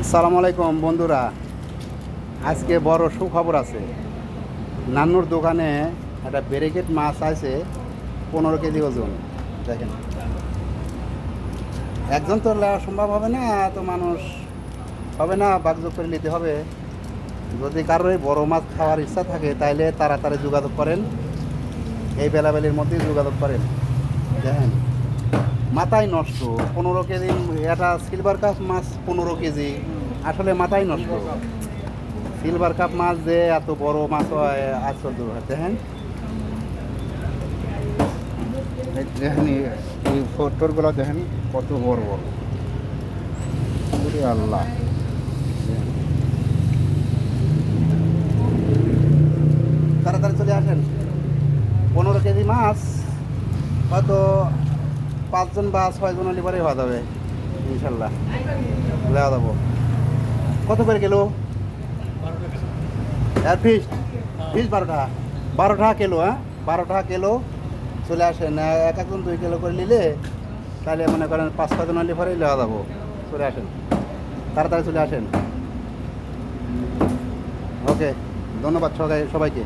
আসসালামু আলাইকুম বন্ধুরা, আজকে বড় সুখবর আছে। নান্নুর দোকানে একটা ব্যারিকেড মাছ আছে 15 কেজি ওজন। দেখেন, একজন তো নেওয়া সম্ভব হবে না, এত মানুষ হবে না, বাগযোগ করে নিতে হবে। যদি কারোর এই বড় মাছ খাওয়ার ইচ্ছা থাকে তাইলে তাড়াতাড়ি যোগাযোগ করেন, এই বেলাবেলির মধ্যেই যোগাযোগ করেন। দেখেন, মাথায় নষ্ট 15 কেজি, এটা সিলভার কাপ মাছ 15 কেজি, আসলে মাথায় নষ্ট। সিলভার কাপ মাছ যে এত বড় মাছ হয় আশ্চর্য। দেখেন, দেখেন এই ফটোরগুলো দেখেন কত বড় বড়। ওরে আল্লাহ, তাড়াতাড়ি চলে আসেন। 15 কেজি মাছ হয়তো 5 জন বা 6 জন হলে পরেই হওয়া যাবে ইনশাল্লাহ, লেওয়া যাবো। কত করে কিলো? আর ফিস ফিস 12 টাকা, 12 টাকা কিলো। হ্যাঁ, 12 টাকা কিলো। চলে আসেন, এক একজন 2 কিলো করে নিলে তাহলে মনে করেন 5-6 জন হলে পরেই লেওয়া যাবো। চলে আসেন, তাড়াতাড়ি চলে আসেন। ওকে, ধন্যবাদ সবাইকে।